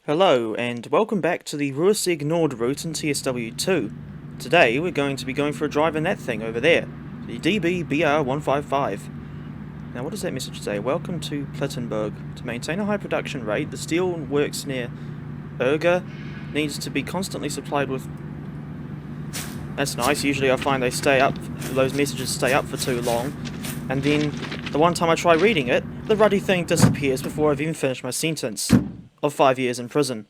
Hello and welcome back to the Ruhr-Sieg Nord route in TSW2. Today we're going to be going for a drive in that thing over there, the DB BR155. Now what does that message say? Welcome to Plettenberg. To maintain a high production rate, the steel works near Urga needs to be constantly supplied with... That's nice, usually I find those messages stay up for too long, and then the one time I try reading it, the ruddy thing disappears before I've even finished my sentence of 5 years in prison.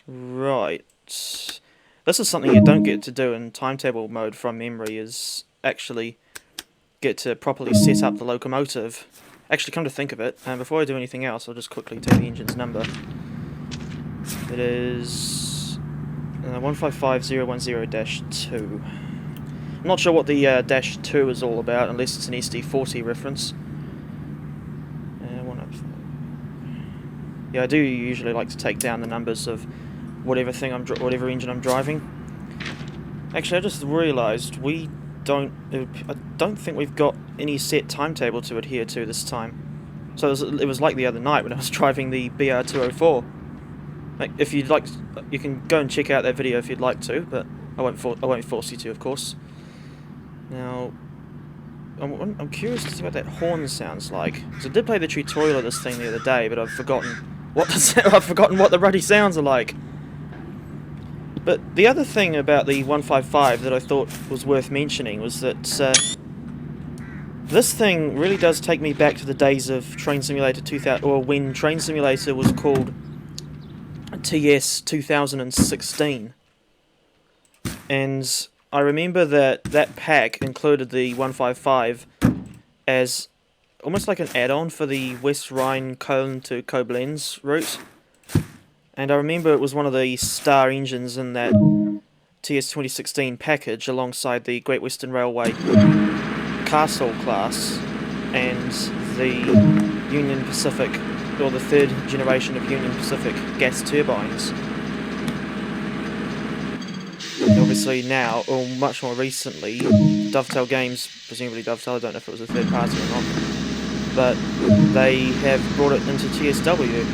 Right. This is something you don't get to do in timetable mode from memory, is actually get to properly set up the locomotive. Actually, come to think of it, before I do anything else, I'll just quickly take the engine's number. It is 155010-2. I'm not sure what the -2 is all about, unless it's an SD40 reference. Yeah, I do usually like to take down the numbers of whatever engine I'm driving. Actually, I just realised I don't think we've got any set timetable to adhere to this time. So it was like the other night when I was driving the BR204. Like, if you'd like, you can go and check out that video if you'd like to, but I won't force you to, of course. Now, I'm curious to see what that horn sounds like. Because I did play the tutorial of this thing the other day, but I've forgotten what the ruddy sounds are like. But the other thing about the 155 that I thought was worth mentioning was that this thing really does take me back to the days of Train Simulator 2000, or when Train Simulator was called TS 2016. And I remember that pack included the 155 as almost like an add-on for the West Rhine-Köln to Koblenz route. And I remember it was one of the star engines in that TS 2016 package alongside the Great Western Railway Castle class and the Union Pacific, or the third generation of Union Pacific gas turbines. Obviously now, or much more recently, Dovetail Games, presumably Dovetail, I don't know if it was a third party or not, but they have brought it into TSW.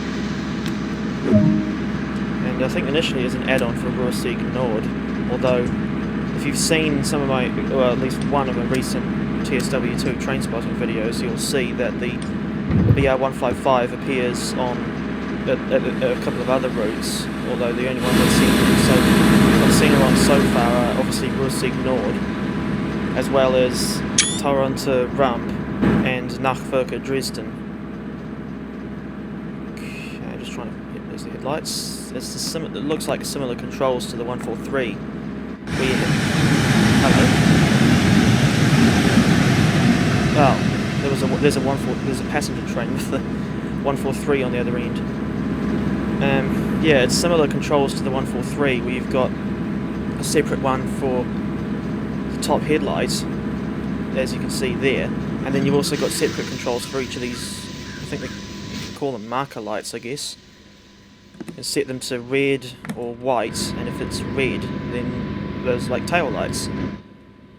And I think initially as an add-on for Ruhr-Sieg Nord, although if you've seen some of my, or at least one of my recent TSW2 trainspotting videos, you'll see that the BR155 appears on a couple of other routes, although the only one I've seen her on so far are obviously Ruhr-Sieg Nord, as well as Tauranga Rump and Nachwirke Dresden. Okay, just trying to hit those headlights. It looks like similar controls to the 143. Hello. Oh, there's a passenger train with the 143 on the other end. Yeah, it's similar controls to the 143, where you've got a separate one for the top headlights, as you can see there, and then you've also got separate controls for each of these, I think you can call them marker lights, I guess. You can set them to red or white, and if it's red, then there's like tail lights.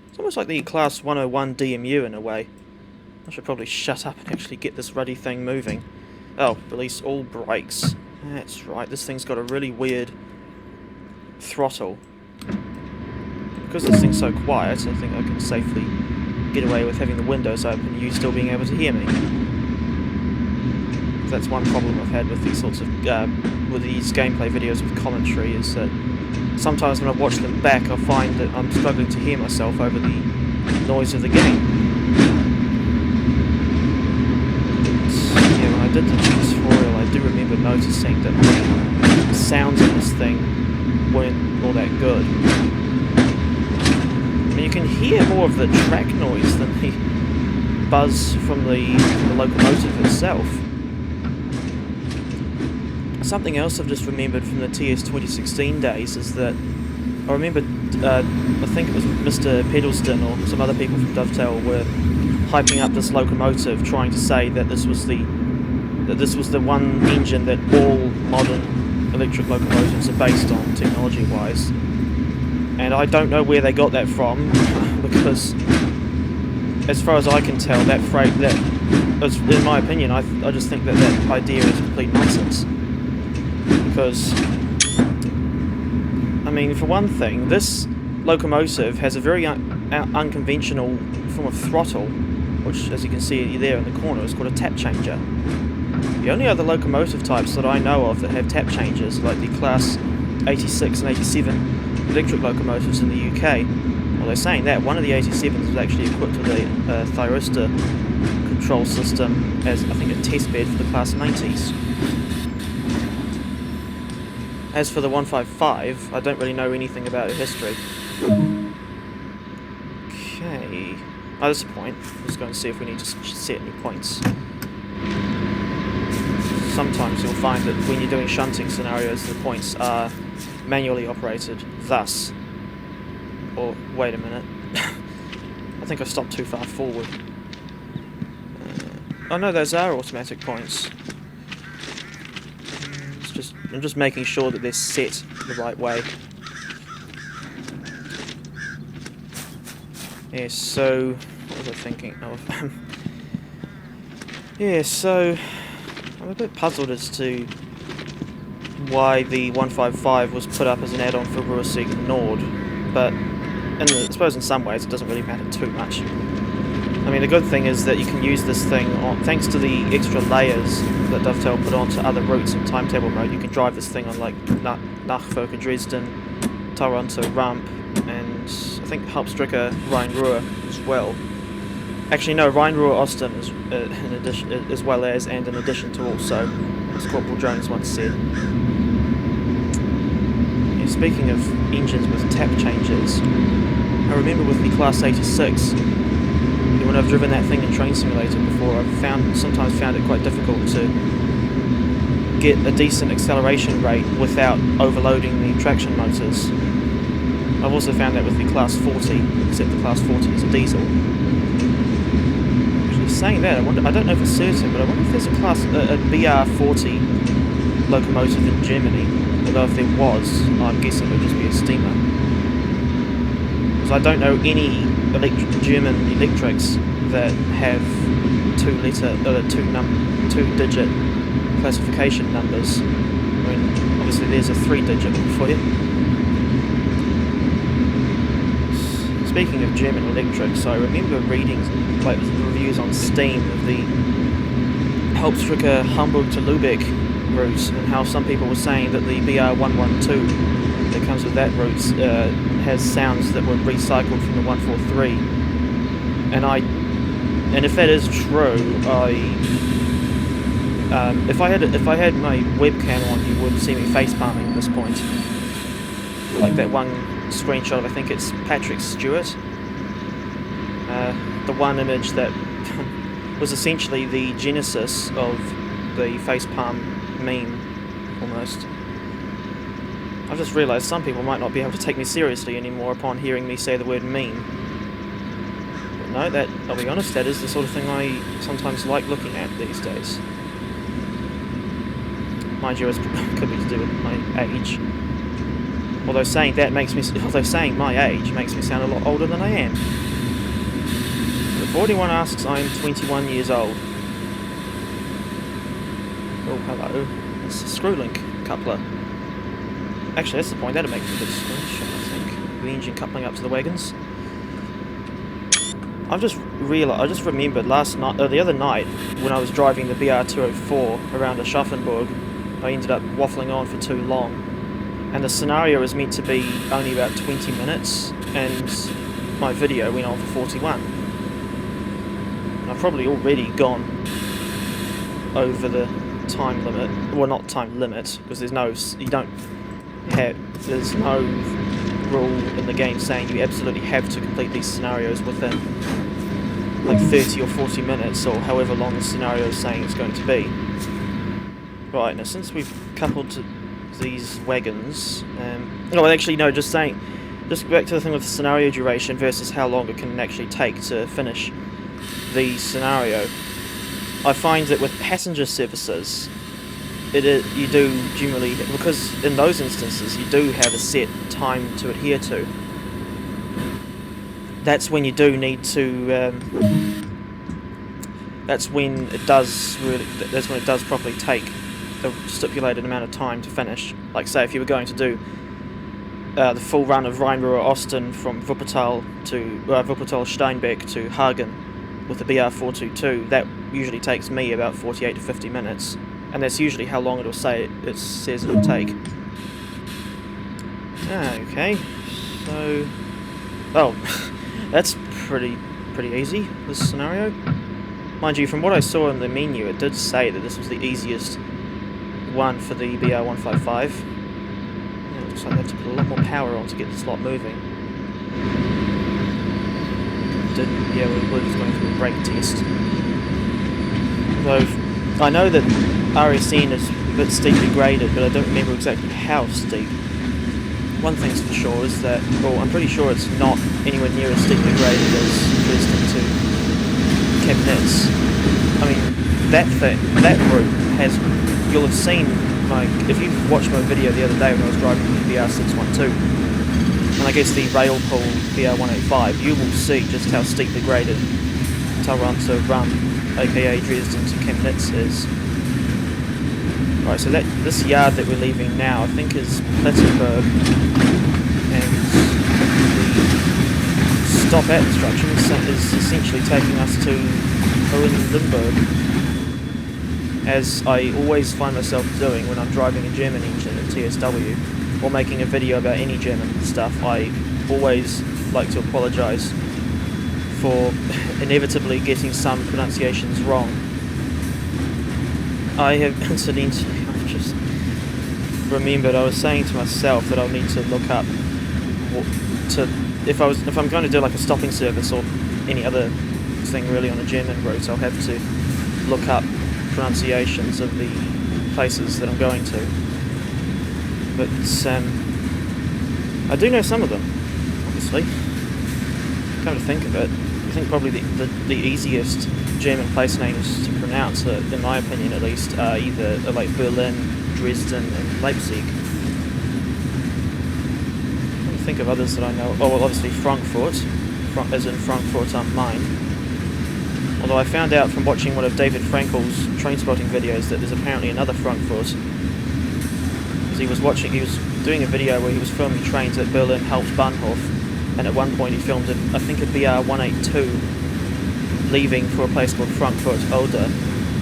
It's almost like the Class 101 DMU in a way. I should probably shut up and actually get this ruddy thing moving. Oh, release all brakes. That's right, this thing's got a really weird throttle. Because this thing's so quiet, I think I can safely get away with having the windows open and you still being able to hear me. That's one problem I've had with these sorts of with these gameplay videos with commentary, is that sometimes when I watch them back I find that I'm struggling to hear myself over the noise of the game. Yeah, when I did the tutorial I do remember noticing that the sounds of this thing weren't all that good. I mean, you can hear more of the track noise than the buzz from the locomotive itself. Something else I've just remembered from the TS 2016 days is that I remember, I think it was Mr. Pedalston or some other people from Dovetail were hyping up this locomotive, trying to say that this was the one engine that all modern electric locomotives are based on, technology-wise. And I don't know where they got that from, because as far as I can tell, in my opinion, I just think that idea is complete nonsense. because, I mean, for one thing, this locomotive has a very unconventional form of throttle, which, as you can see there in the corner, is called a tap changer. The only other locomotive types that I know of that have tap changers, like the Class 86 and 87 electric locomotives in the UK, well, they're saying that one of the 87s was actually equipped with a thyristor control system as, I think, a test bed for the Class 90s. As for the 155, I don't really know anything about her history. Okay. Oh, that's the point. Let's go and see if we need to set any points. Sometimes you'll find that when you're doing shunting scenarios, the points are manually operated. Thus. Or, wait a minute. I think I stopped too far forward. Oh no, those are automatic points. I'm just making sure that they're set the right way. Yeah, so what was I thinking of? Yeah, so I'm a bit puzzled as to why the 155 was put up as an add-on for Ruhr-Sieg Nord, but I suppose in some ways it doesn't really matter too much. I mean, the good thing is that you can use this thing on, thanks to the extra layers that Dovetail put onto other routes in timetable mode. You can drive this thing on like Nachfolger Dresden, Tauranga Ramp, and I think Hauptstrecke Rhein-Ruhr as well. Actually, no, Rhein-Ruhr Osten is in addition, as well as, and in addition to also, as Corporal Jones once said. Yeah, speaking of engines with tap changes, I remember with the Class 86. When I've driven that thing in Train Simulator before, I've sometimes found it quite difficult to get a decent acceleration rate without overloading the traction motors. I've also found that with the Class 40, except the Class 40 is a diesel. Actually, saying that, I don't know if it's certain, but I wonder if there's a BR40 locomotive in Germany. Although if there was, I'm guessing it would just be a steamer. Because I don't know any German electrics that have two-digit classification numbers. I mean, obviously there's a 3-digit one for you. Speaking of German electrics, I remember reading like reviews on Steam of the Hauptstrecke Hamburg to Lübeck route, and how some people were saying that the BR112 that comes with that route has sounds that were recycled from the 143, and if that is true, if I had my webcam on, you would see me facepalming at this point, like that one screenshot of, I think it's Patrick Stewart, the one image that was essentially the genesis of the facepalm meme, almost. I've just realised some people might not be able to take me seriously anymore upon hearing me say the word meme. But no, I'll be honest, that is the sort of thing I sometimes like looking at these days. Mind you, it could be to do with my age. Although saying my age makes me sound a lot older than I am. If anyone asks, I am 21 years old. Oh, hello. It's a Screwlink coupler. Actually, that's the point. That'd make a good screenshot, I think. The engine coupling up to the wagons. I just remembered the other night when I was driving the BR204 around Aschaffenburg, I ended up waffling on for too long, and the scenario was meant to be only about 20 minutes, and my video went on for 41. And I've probably already gone over the time limit. Well, not time limit, because there's no rule in the game saying you absolutely have to complete these scenarios within like 30 or 40 minutes, or however long the scenario is saying it's going to be. Right, now since we've coupled to these wagons, just back to the thing with the scenario duration versus how long it can actually take to finish the scenario. I find that with passenger services, you do generally, because in those instances you do have a set time to adhere to. That's when you do need to. That's when it does properly take a stipulated amount of time to finish. Like say if you were going to do the full run of Rheinruhr Osten from Wuppertal to Steinbeck to Hagen with the BR422, that usually takes me about 48 to 50 minutes, and that's usually how long it says it'll take. Okay, so that's pretty easy, this scenario. Mind you, from what I saw in the menu, it did say that this was the easiest one for the BR155. Looks like they have to put a lot more power on to get this lot moving. We're just going through a brake test. Although, I know that RSN is a bit steeply graded, but I don't remember exactly how steep. One thing's for sure is that, well, I'm pretty sure it's not anywhere near as steeply graded as Dresden to Chemnitz. I mean, that route has, you'll have seen, like, if you've watched my video the other day when I was driving the BR612, and I guess the rail pull BR185, you will see just how steeply graded Tauranga run, aka Dresden to Chemnitz is. Right, so this yard that we're leaving now, I think is Plettenberg, and the stop at instruction is essentially taking us to Hohenlimburg, as I always find myself doing when I'm driving a German engine in TSW, or making a video about any German stuff. I always like to apologise for inevitably getting some pronunciations wrong. I have incidentally, I've just remembered, I was saying to myself that I'll need to look up if I'm going to do like a stopping service or any other thing really on a German route, I'll have to look up pronunciations of the places that I'm going to. But I do know some of them, obviously. Come to think of it, I think probably the easiest German place names to pronounce, in my opinion at least, are either like Berlin, Dresden, and Leipzig. I'm trying to think of others that I know. Oh, well, obviously Frankfurt, as in Frankfurt am Main. Although I found out from watching one of David Frankel's trainspotting videos that there's apparently another Frankfurt. Because he was doing a video where he was filming trains at Berlin Hauptbahnhof, and at one point he filmed I think a BR182 leaving for a place called Frankfurt Oder,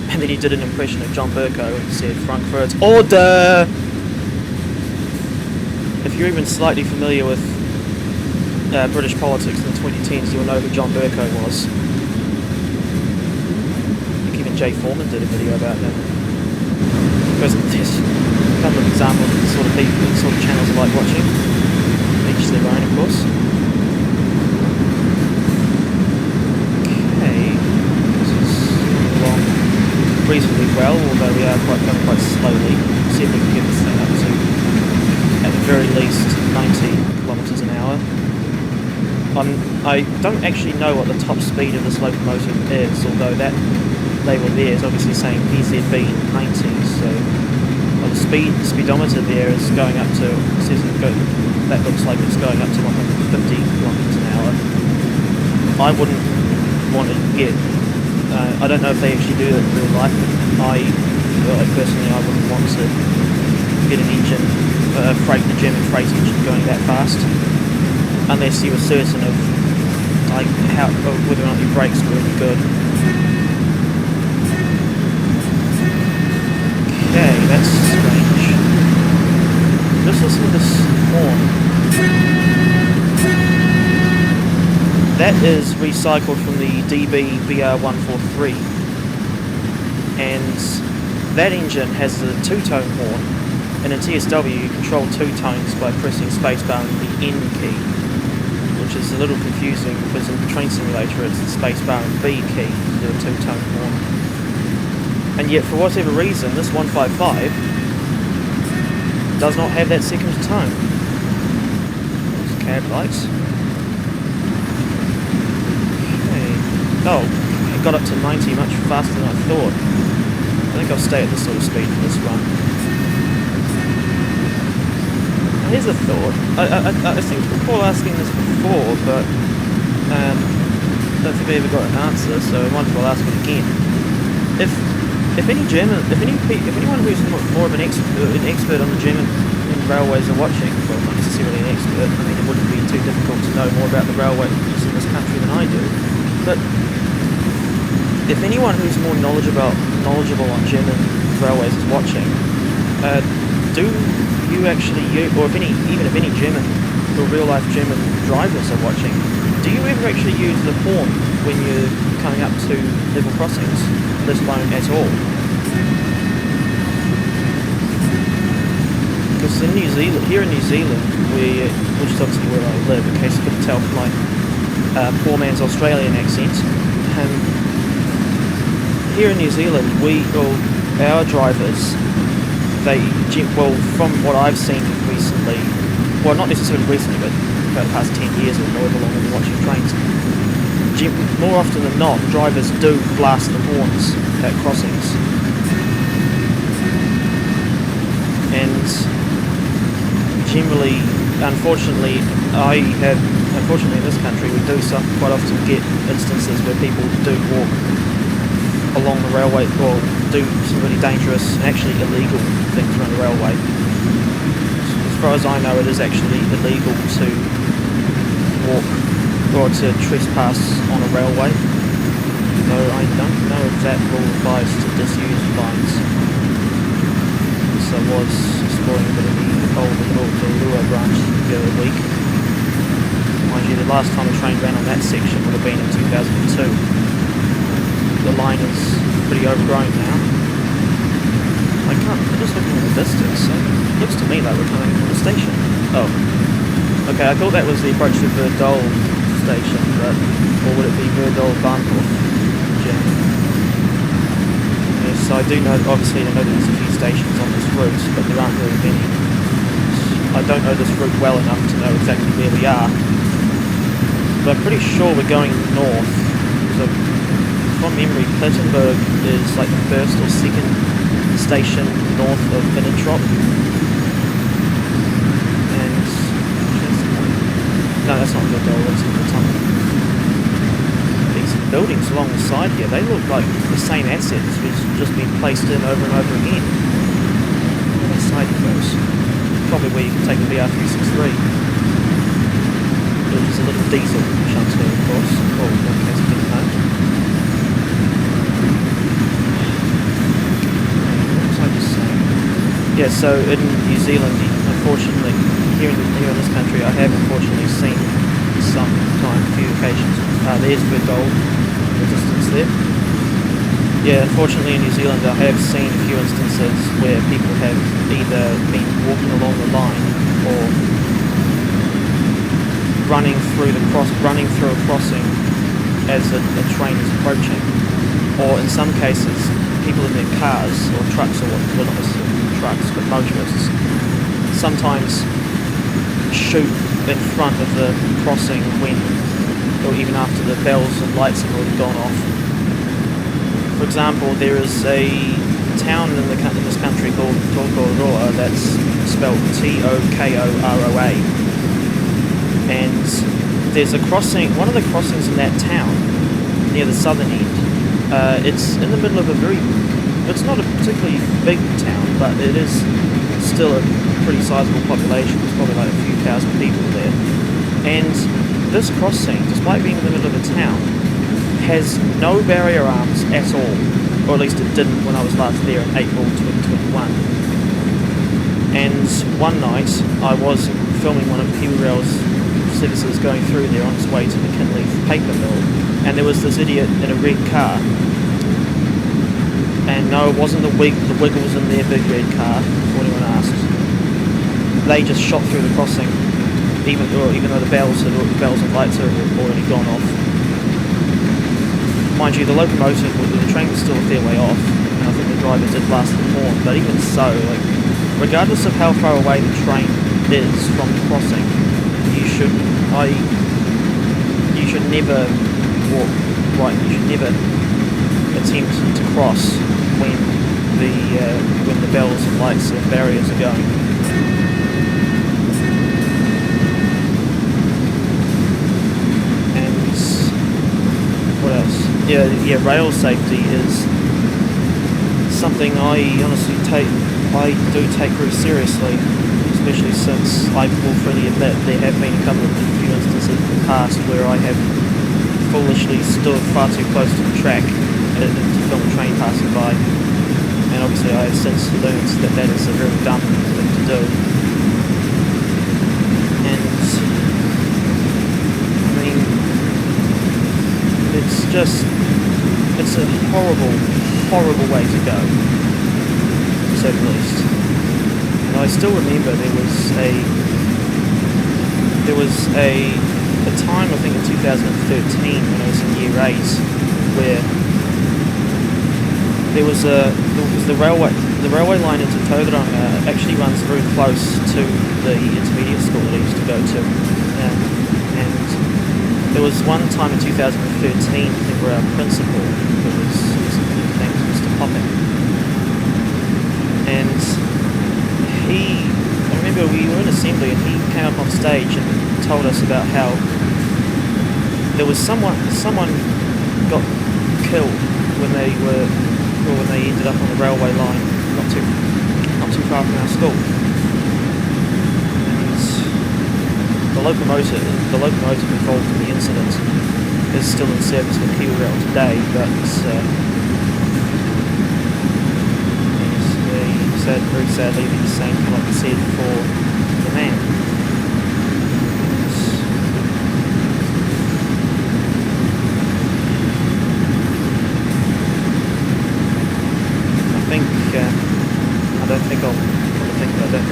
and then he did an impression of John Burko and said Frankfurt Oder. If you're even slightly familiar with British politics in the 2010s, you'll know who John Burko was. I think even Jay Foreman did a video about him. Because there's a couple of examples of the sort of people, the sort of channels I like watching. Each their own, of course. Reasonably well, although we are going quite slowly. See if we can get this thing up to, at the very least, 90 kilometres an hour. I don't actually know what the top speed of this locomotive is, although that label there is obviously saying PZB 90, so the speedometer there is going up to, that looks like it's going up to 150 kilometres an hour. I wouldn't want to get, I don't know if they actually do that in real life, but personally I wouldn't want to get an engine, the German freight engine going that fast, unless you were certain of whether or not your brakes were any good. Okay, that's strange. Just listen to this horn. That is recycled from the DB BR155, and that engine has a two-tone horn, and in TSW you control two tones by pressing spacebar and the N key, which is a little confusing because in the train simulator it's the spacebar and B key to do a two-tone horn. And yet for whatever reason this 155 does not have that second tone. There's cab lights. Oh, it got up to 90 much faster than I thought. I think I'll stay at this sort of speed for this run. Now here's a thought. I seem to recall asking this before, but I don't think I ever got an answer, so I might as well ask it again. If if anyone who's more of an expert on the German railways are watching, well, not necessarily an expert. I mean, it wouldn't be too difficult to know more about the railways in this country than I do. But if anyone who's more knowledgeable on German railways is watching, do you actually, or even if any German or real-life German drivers are watching, do you ever actually use the horn when you're coming up to level crossings, let alone at all? Because here in New Zealand, which is obviously where I live, in case you couldn't tell from my poor man's Australian accent, here in New Zealand, our drivers, from what I've seen recently, well, not necessarily recently, but for the past 10 years or however long I've been watching trains, more often than not, drivers do blast the horns at crossings. And generally, unfortunately in this country, we do quite often get instances where people do walk along the railway or do some really dangerous and actually illegal things around the railway. As far as I know, it is actually illegal to walk or to trespass on a railway. Though I don't know if that rule applies to disused lines. So I was exploring a bit of the older Ruhr branch the other week. Mind you, the last time a train ran on that section would have been in 2002. The line is pretty overgrown now. I'm just looking at the distance. It looks to me like we're coming from the station. Oh. Okay, I thought that was the approach to Verdol station, or would it be Verdol Bahnhof? Yes, so I do know, obviously I know there's a few stations on this route, but there aren't very many. I don't know this route well enough to know exactly where we are. But I'm pretty sure we're going north. So from memory, Plettenberg is like the first or second station north of Finnentrop. And no, that's not Verdol, that's in the tunnel. These buildings along the side here, they look like the same assets which just been placed in over and over again. Where are the side windows? Probably where you can take the BR363. There's a little diesel shunter, of course. Oh, in case you didn't know. What was I just saying? Yeah, so in New Zealand, unfortunately, here in this country, I have unfortunately seen a few occasions. There's Verdol in the distance there. Yeah, unfortunately in New Zealand I have seen a few instances where people have either been walking along the line or running through a crossing as a train is approaching, or in some cases people in their cars or trucks, or well, not necessarily trucks but motorists, sometimes shoot in front of the crossing when, or even after the bells and lights have already gone off. For example, there is a town in this country called Tauranga that's spelled Tokoroa, and there's a crossing, one of the crossings in that town, near the southern end, it's in the middle of it's not a particularly big town, but it is still a pretty sizable population. There's probably like a few thousand people there. And this crossing, despite being in the middle of a town, has no barrier arms at all, or at least it didn't when I was last there in April 2021. And one night I was filming one of Kiwi Rail's services going through there on its way to McKinley paper mill, and there was this idiot in a red car. And no, it wasn't the Wiggles in their big red car, if anyone asked. They just shot through the crossing, even though the bells and lights had already gone off. Mind you, the locomotive, the train was still a fair way off, and I think the driver did blast the horn, but even so, like, regardless of how far away the train is from the crossing, you should never walk right, you should never attempt to cross when the bells and lights and barriers are going. And what else? Yeah, rail safety is something I honestly do take very seriously, especially since I will freely admit there have been a couple of few instances in the past where I have foolishly stood far too close to the track to film a train passing by, and obviously I have since learned that that is a very dumb thing to do. And I mean, it's a horrible way to go, to say the least. And I still remember there was a time, I think in 2013, when I was in year 8, where there was the railway line into Tauranga actually runs very close to the intermediate school that I used to go to, and there was one time in 2013, I think, where our principal, his name was Mr. Popping, and I remember we were in assembly and he came up on stage and told us about how there was someone got killed when they ended up on the railway line not too far from our school. And the locomotive involved in the incident is still in service with Kiwi Rail today, but very sadly the same cannot be said for the man. I don't think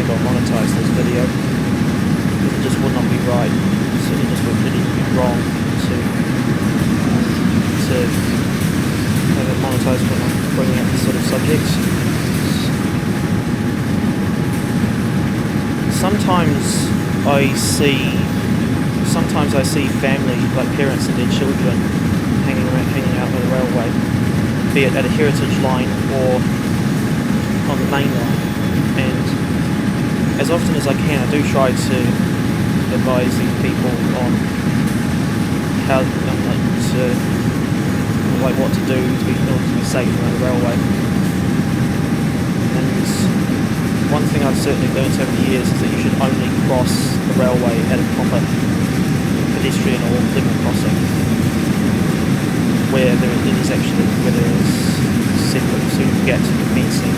I'll monetize this video. It just would not be right. It just would really be wrong to have it monetized when I'm bringing up this sort of subject. Sometimes I see family, like parents and their children, hanging out on the railway, be it at a heritage line or on the main line, and as often as I can I do try to advise these people on how what to do to be safe around the railway. And one thing I've certainly learned over the years is that you should only cross the railway at a proper pedestrian or level crossing where there is separate gaps in the fencing,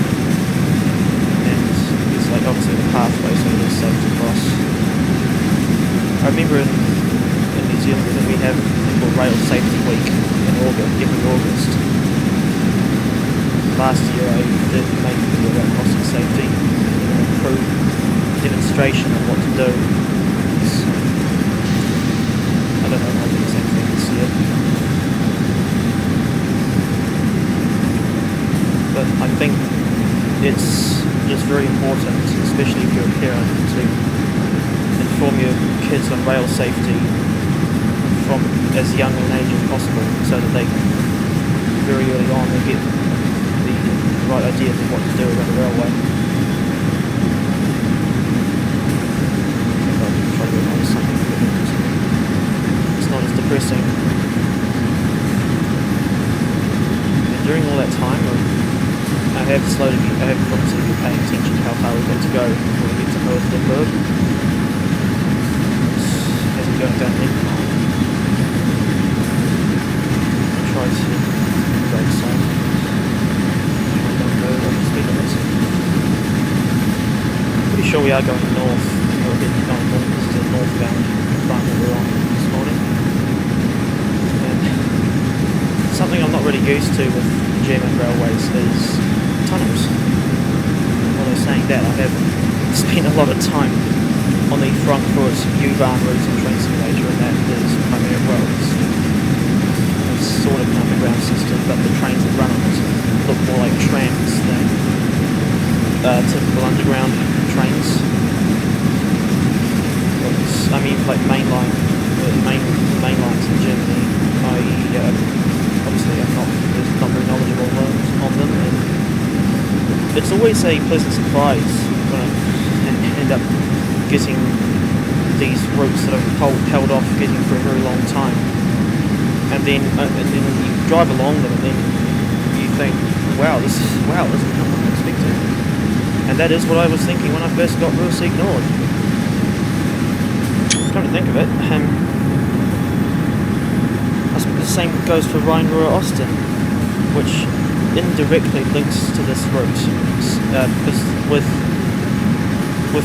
and it's like obviously the pathway, so it is safe to cross. I remember in New Zealand that we have Rail Safety Week every August. Last year I did make a video about crossing safety, through demonstration of what to do. I don't know if I'll do the same thing this year. But I think it's just very important, especially if you're a parent, to inform your kids on rail safety from as young an age as possible, so that they very early on they get the right idea of what to do around the railway. I'll try to go on to something it's not as depressing. And during all that time, I have obviously been paying attention to how far we've got to go before we get to Hohenlimburg. As we're going down the incline, I'll try to break some. Don't go over the speed limit. Pretty sure we are going north. We're getting going north. This is a northbound run that we're on this morning. And something I'm not really used to with German railways is tunnels. Although saying that, I have spent a lot of time on the Frankfurt U-Bahn route and train simulator, and that is primarily, well, it's sort of an underground system, but the trains that run on it look more like trams than typical underground trains. But, I mean, like main lines in Germany, obviously I'm not very knowledgeable on them, and it's always a pleasant surprise when I end up getting these routes that I've held off getting for a very long time, and then you drive along them, and then you think, wow, this is not what I expected. And that is what I was thinking when I first got Ruhr-Sieg Nord. Come to think of it, the same goes for Rhein-Ruhr-Osten, which indirectly links to this route, because with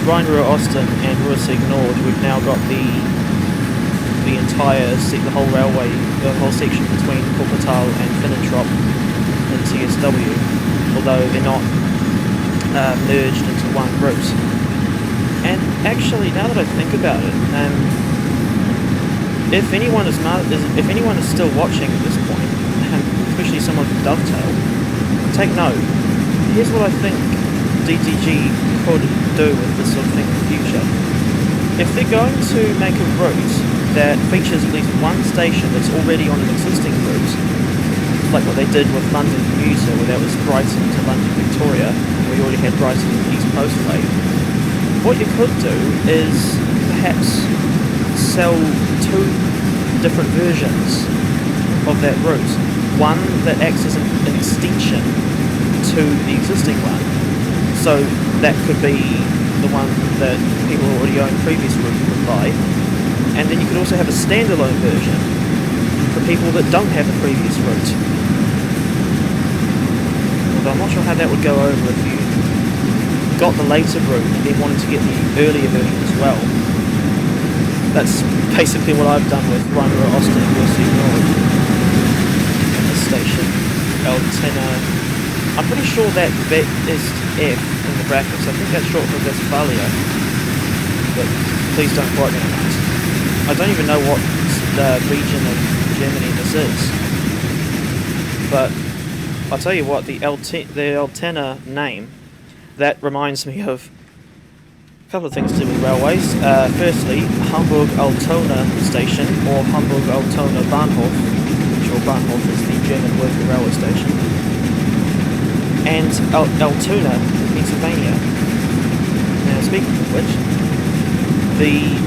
Rhein-Ruhr-Osten and Ruhr-Sieg Nord, we've now got the whole railway, the whole section between Wuppertal and Finnentrop in TSW, although they're not merged into one route. And actually, now that I think about it, if anyone is still watching at this point, especially someone from Dovetail, take note. Here's what I think DTG could do with this sort of thing in the future. If they're going to make a route that features at least one station that's already on an existing route, like what they did with London Commuter, where that was Brighton to London Victoria, and we already had Brighton East Postway, what you could do is perhaps sell two different versions of that route. One that acts as an extension to the existing one. So that could be the one that people who already own previous route would buy. And then you could also have a standalone version for people that don't have a previous route. Although I'm not sure how that would go over if you got the later route and then wanted to get the earlier version as well. That's basically what I've done with Rhein-Ruhr-Osten and Ruhr-Sieg Nord. And this station, Altena. I'm pretty sure that is F in the brackets. I think that's short for Westphalia. But please don't quote me on that. I don't even know what region of Germany this is. But I'll tell you what, the Altena name, that reminds me of a couple of things to do with railways. Firstly, Hamburg-Altona station, or Hamburg-Altona Bahnhof, which Bahnhof is the German word for railway station, and Altoona, Pennsylvania. Now, speaking of which, the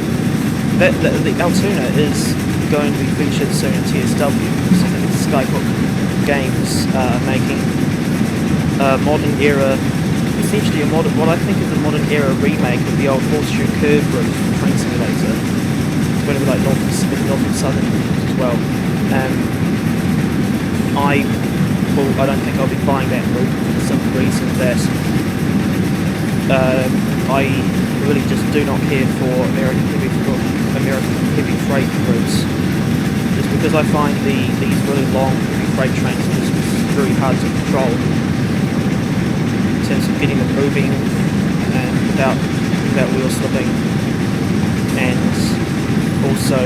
Altoona is going to be featured soon in TSW. So I think it's Skyhook Games making a modern era, essentially what I think is a modern era remake of the old Horseshoe Curve route from Train Simulator. It's going to be like north and southern as well. I don't think I'll be buying that route for the simple reason that I really just do not care for American heavy freight routes. Just because I find these really long heavy freight trains are just very hard to control in terms of getting them moving and without wheel slipping, and also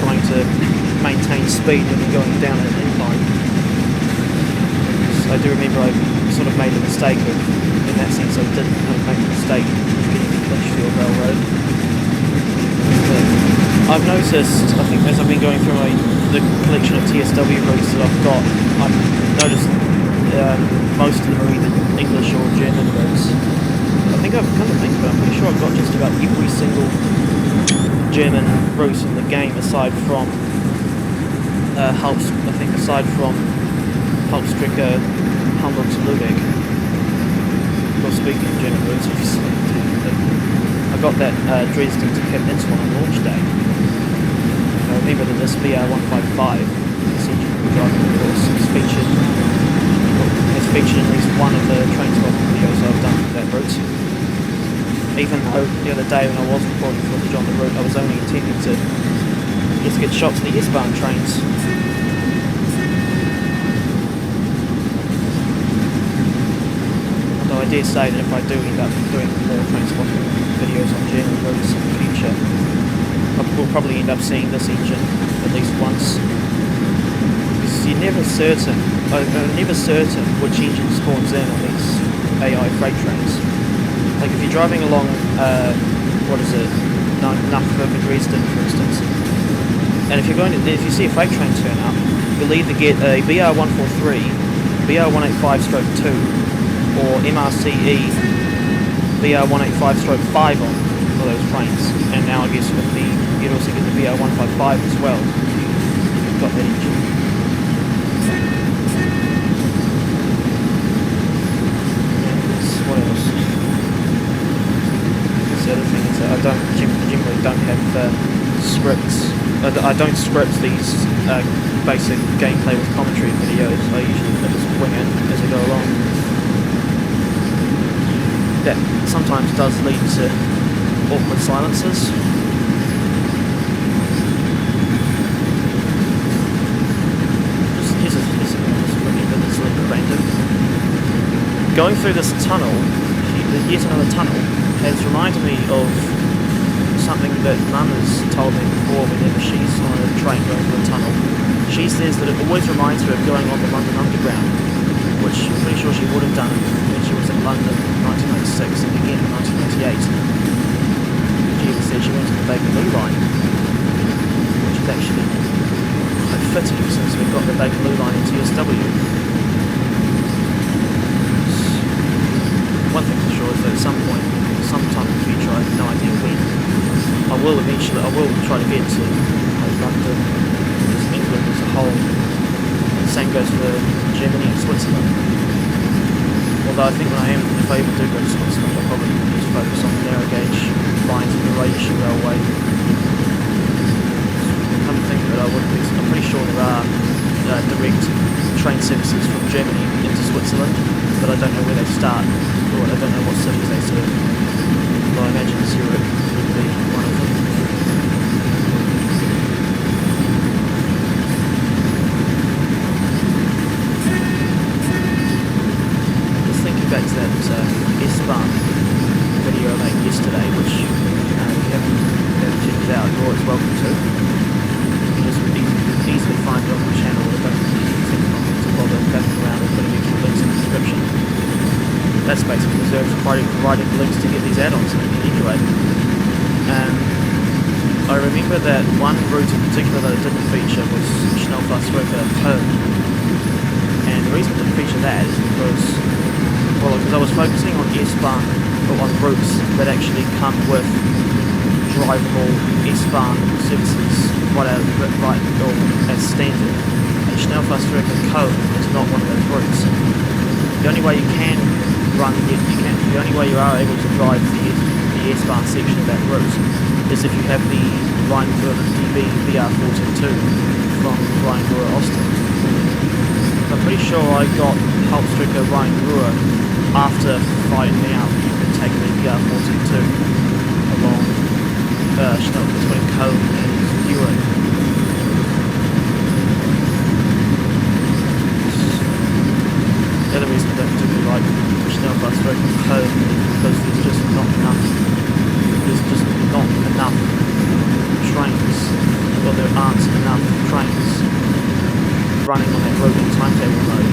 trying to maintain speed when you're going down an incline. I do remember I sort of made a mistake in that sense. I did make a mistake getting the Litchfield Railroad. But I've noticed, I think as I've been going through the collection of TSW routes that I've got, I've noticed most of them are either English or German routes. I think I've come to think about it, I'm pretty sure I've got just about every single German route in the game aside from Halbstrecke, Hamburg to Lübeck. Well, speaking of German routes, obviously, I got that Dresden to Chemnitz one on launch day. I remember that this BR155, this engine we're driving, of course, has featured at least one of the Trainspotter videos I've done for that route. Even though the other day when I was recording footage on the route, I was only intending to just get shots of the S-Bahn trains. Although I dare say that if I do end up doing more Trainspotter videos on German routes in the future, we'll probably end up seeing this engine at least once. Because you're never certain which engine spawns in on these AI freight trains. Like if you're driving along, Nürnberg to Dresden, for instance, and if you see a freight train turn up, you'll either get a BR143, BR185/2, or MRCE BR185/5 on for those trains. And now I guess you'd also get the BR155 as well. You've got that engine. generally don't have scripts. I don't script these basic gameplay with commentary videos. I usually just wing it as I go along. That sometimes does lead to awkward silences. Going through this tunnel, yet another tunnel, has reminded me of something that Mum has told me before whenever she's on a train going through a tunnel. She says that it always reminds her of going on the London Underground, which I'm pretty sure she would have done when she was in London in 1996 and again in 1998. She even said she went to the Bakerloo line, which is actually quite fitting since we've got the Bakerloo line in TSW. One thing for sure is that at some point, sometime in the future, I have no idea when, I will try to get to London, England as a whole. The same goes for Germany and Switzerland. Although I think if I ever do go to Switzerland, I'll probably need to focus on the narrow gauge lines of the Rheinische Railway. Come to think of it, I'm pretty sure there are direct train services from Germany into Switzerland, but I don't know where they start. I don't know what cities they serve. Well, I imagine Zurich would be one of them. Just thinking back to that S-Bahn video I made yesterday, which if you haven't checked it out, you're always welcome to. You can just easily find it on the channel. I don't think I'm going to bother backing around and putting extra links in the description. That's basically reserved for providing links to get these add-ons in anyway. I remember that one route in particular that I didn't feature was Schnellfahrstrecke-Köln. And the reason I didn't feature that is because I was focusing on S-Bahn, or on routes that actually come with drivable S-Bahn services right as standard. And Schnellfahrstrecke-Köln is not one of those routes. The only way you can the only way you are able to drive the S-Bahn section of that route is if you have the Ruhr DB BR155 from Ruhr Austin. I'm pretty sure I got Hauptstrecke Ruhr after finding out you can take the BR155 along between Köln and Zurich. The other reason I don't particularly like Schnellfahrstrecke-Köln is because there's just not enough trains, or there aren't enough trains running on that route in timetable mode.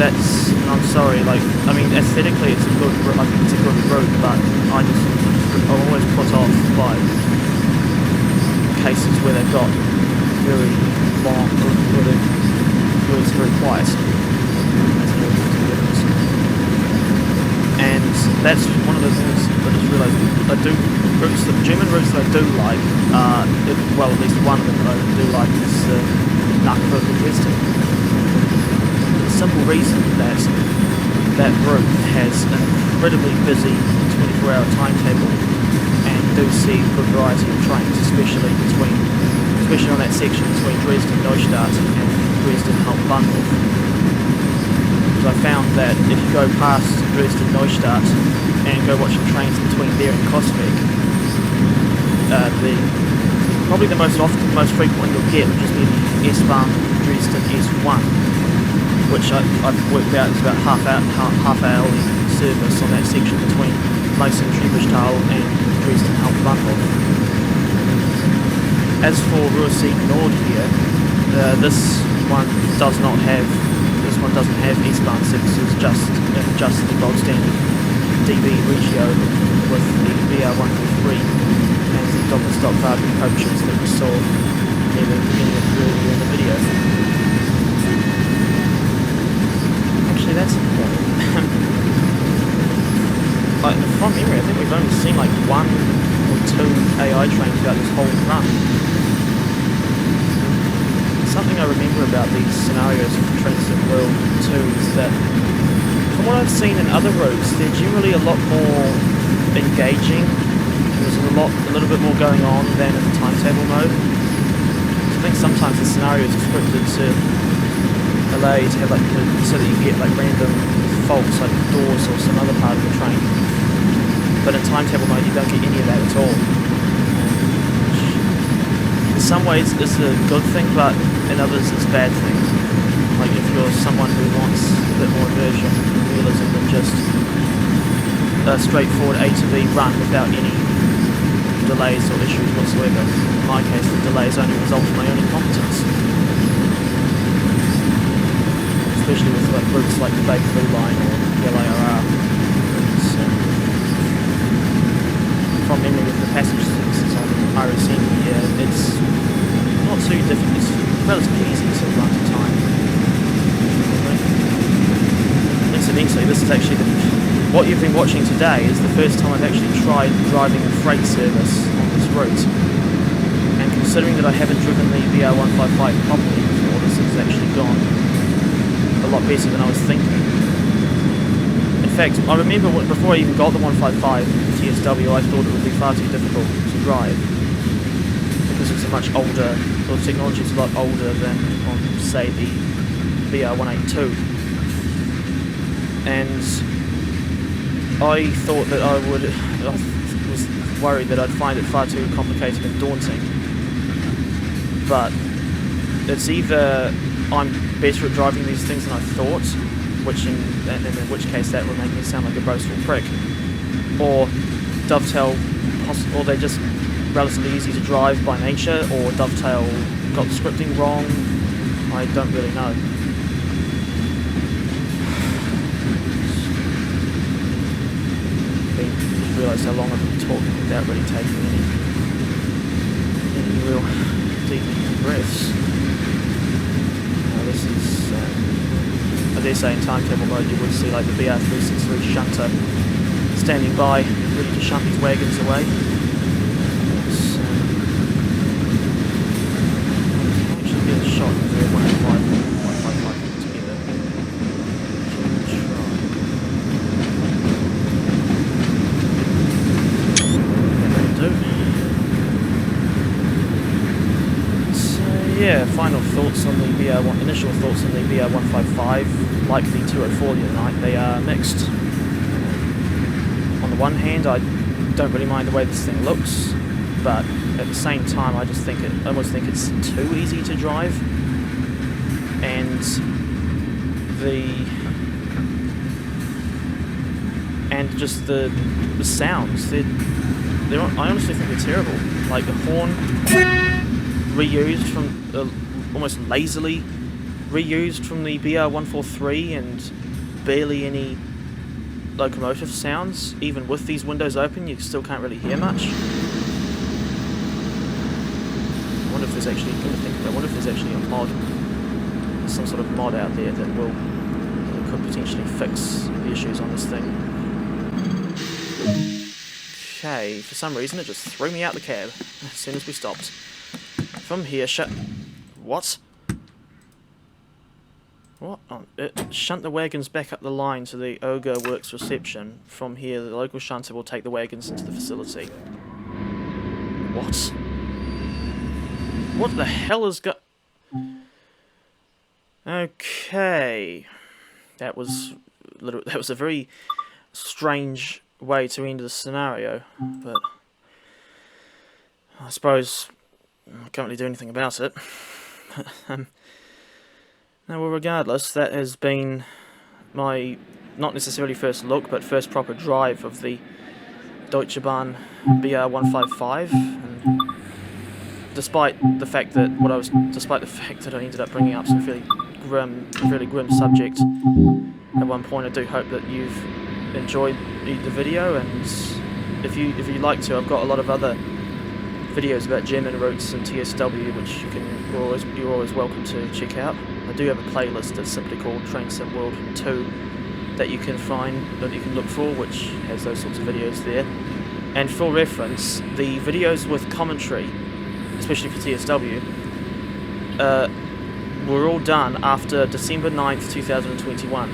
I'm sorry, aesthetically it's a good, I think it's a good route, but I'm always put off by cases where they've got very long, where it's very quiet. And that's one of the things I just realised. The German routes that I do like are, at least one of them that I do like is Ruhr to Dresden. The simple reason that route has an incredibly busy 24-hour timetable and do see a good variety of trains, especially on that section between Dresden Neustadt and Dresden Hauptbahnhof. Because I found that if you go past Dresden Neustadt and go watching trains between there and Kosvik, probably the most frequent one you'll get would just be the S-Bahn Dresden S1, which I've worked out is about half hour service on that section between Meissen-Trieberstahl and Dresden Hauptbahnhof. As for Ruhr-Sieg Nord here, this one doesn't have S-Bahn services, just the gold standard DB Regio with the BR153 and the Doppelstock Wagen coaches that we saw near the beginning of earlier in the video. Actually, that's important. From memory, I think we've only seen like one or two AI trains throughout this whole run. Something I remember about these scenarios from Trains in World 2 is that from what I've seen in other routes, they're generally a lot more engaging. There's a little bit more going on than in the timetable mode. So I think sometimes the scenarios are scripted to allow you to have like, so that you get like random faults like doors or some other part of the train. But in timetable mode you don't get any of that at all. Which in some ways is a good thing, but in others it's a bad thing. Like if you're someone who wants a bit more immersion and realism than just a straightforward A to B run without any delays or issues whatsoever. In my case, the delays only result from my own incompetence. Especially with like routes like the Bay Blue Line or the LIRR. From memory with the passage services on RSN here, it's not too difficult, it's relatively easy to run to time. Incidentally, this is actually what you've been watching today is the first time I've actually tried driving a freight service on this route. And considering that I haven't driven the BR155 properly before, this has actually gone a lot better than I was thinking. In fact, I remember before I even got the 155 TSW, I thought it would be far too difficult to drive because it's a much older, or the technology is a lot older than on, say, the BR182. And I thought that I was worried that I'd find it far too complicated and daunting. But it's either I'm better at driving these things than I thought, and in which case that would make me sound like a boastful prick, or Dovetail, or they're just relatively easy to drive by nature, or Dovetail got the scripting wrong. I don't really know. I realise how long I've been talking without really taking any real deep breaths. This is, I dare say in timetable mode you would see like the BR363 shunter standing by, ready to shunt these wagons away. Actually get a shot of the 155 together. Yeah, final thoughts on the initial thoughts on the BR155, like the 204 the other night, they are mixed. On the one hand, I don't really mind the way this thing looks, but at the same time, I just almost think it's too easy to drive, and just the sounds, I honestly think they're terrible. Like the horn, reused from almost lazily reused from the BR143, and barely any locomotive sounds. Even with these windows open, you still can't really hear much. I wonder if there's actually a mod, some sort of mod out there that could potentially fix the issues on this thing. Okay, for some reason it just threw me out the cab as soon as we stopped. From here, what? What on it? Shunt the wagons back up the line to the Ogre Works reception. From here, the local shunter will take the wagons into the facility. What? What the hell is Okay, that was a very strange way to end the scenario, but I suppose I can't really do anything about it. Well, regardless, that has been my, not necessarily first look, but first proper drive of the Deutsche Bahn BR155. And despite the fact that I ended up bringing up some fairly grim subject at one point, I do hope that you've enjoyed the video, and if you'd like to, I've got a lot of other videos about German routes and TSW, which you're always welcome to check out. I do have a playlist that's simply called Train Sim World 2 that you can look for, which has those sorts of videos there. And for reference, the videos with commentary, especially for TSW, were all done after December 9th, 2021.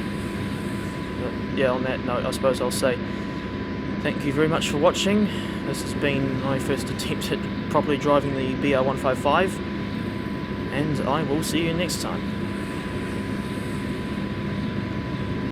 yeah, on that note, I suppose I'll say thank you very much for watching. This has been my first attempt at properly driving the BR155, and I will see you next time.